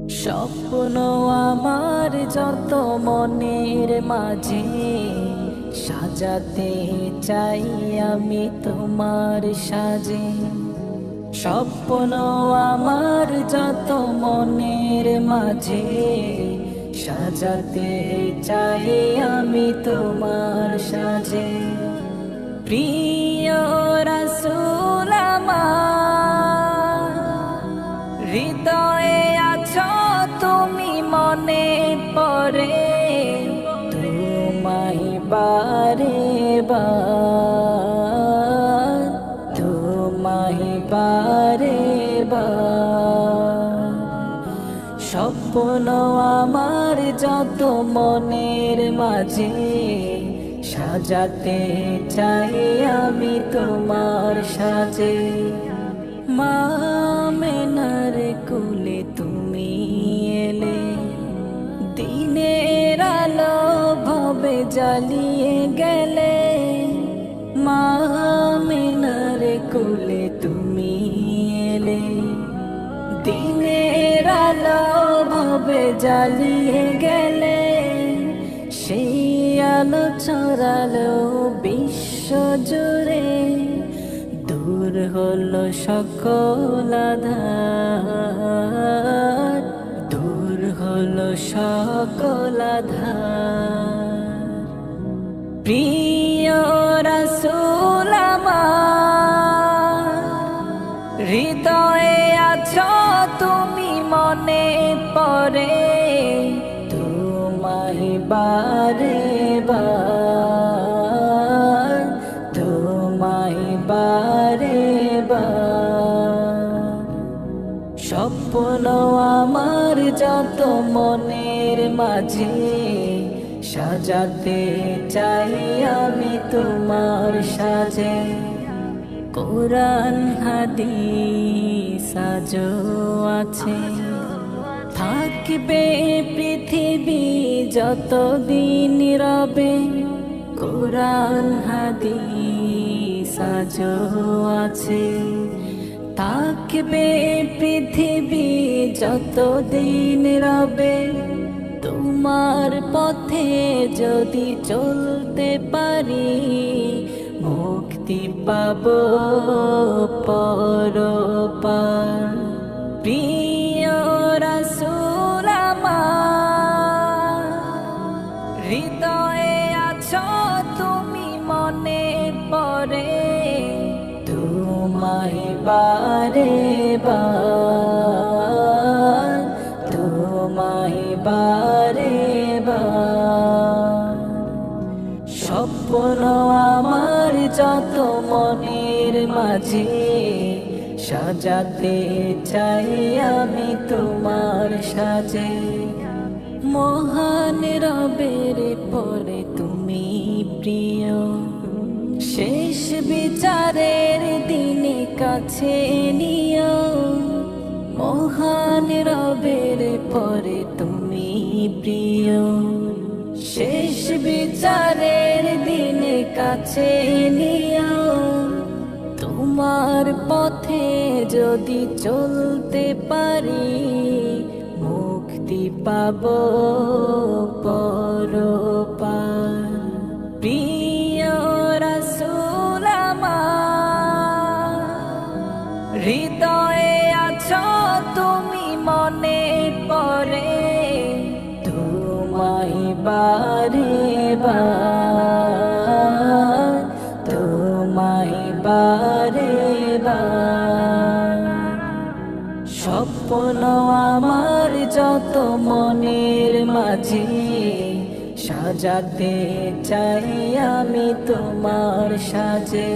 স্বপ্ন আমার যত মনের মাঝে সাজাতে চাই আমি তোমার সাজে। স্বপ্ন আমার যত মনের মাঝে সাজাতে চাই আমি তোমার সাজে। প্রিয় রাসূল আমার হৃদয়ে আছো তুমি, মনে পড়ে তোমায় বারে বার, তোমায় বারে বার। স্বপ্ন আমার যত মনের মাঝে সাজাতে চাই আমি তোমার সাজে। মা আমেনার কোলে তুমি এলে, দিনের আলো ভবে জ্বালিয়ে গেলে। মা আমেনার কোলে তুমি এলে, দিনের আলো ভবে জ্বালিয়ে গেলে। সেই আলো ছড়ালো বিশ্ব জুড়ে, দূর হলো সকল আঁধার, দূর হলো সকল আঁধার। প্রিয় রাসূল আমার হৃদয়ে আছো তুমি, মনে পড়ে তোমায় বারে বার, তোমায় বারে বার। স্বপ্ন আমার যত মনের মাঝে সাজাতে চাই আমি তোমার সাজে। কোরআন হাদিস আজও আছে, থাকবে পৃথিবী যতদিন রবে। কোরআন হাদিস আজও আছে, থাকবে পৃথিবী যতদিন রবে। তোমার পথে যদি চলতে পারি, মুক্তি পাবো পরপার। প্রিয় রাসূল আমার হৃদয়ে আছো তুমি, মনে পড়ে তোমায় বারে বার, তোমায় বারে বার। স্বপ্ন আমার যত মনের মাঝে সাজাতে চাই আমি তোমার সাজে। মহান রবের পরে তুমি প্রিয়, শেষ বিচারের দিনে কাছে নিও। মহান রবের পরে তুমি প্রিয়, শেষ বিচারের দিনে কাছে নিও। তোমার পথে যদি চলতে পারি, মুক্তি পাবো পরপার। প্রিয় রাসূল আমার হৃদয়ে আছো তুমি, মনে পড়ে তোমায় বারে বার, তোমায় বারে বার। স্বপ্ন আমার যত মনের মাঝে সাজাতে চাই আমি তোমার সাজে।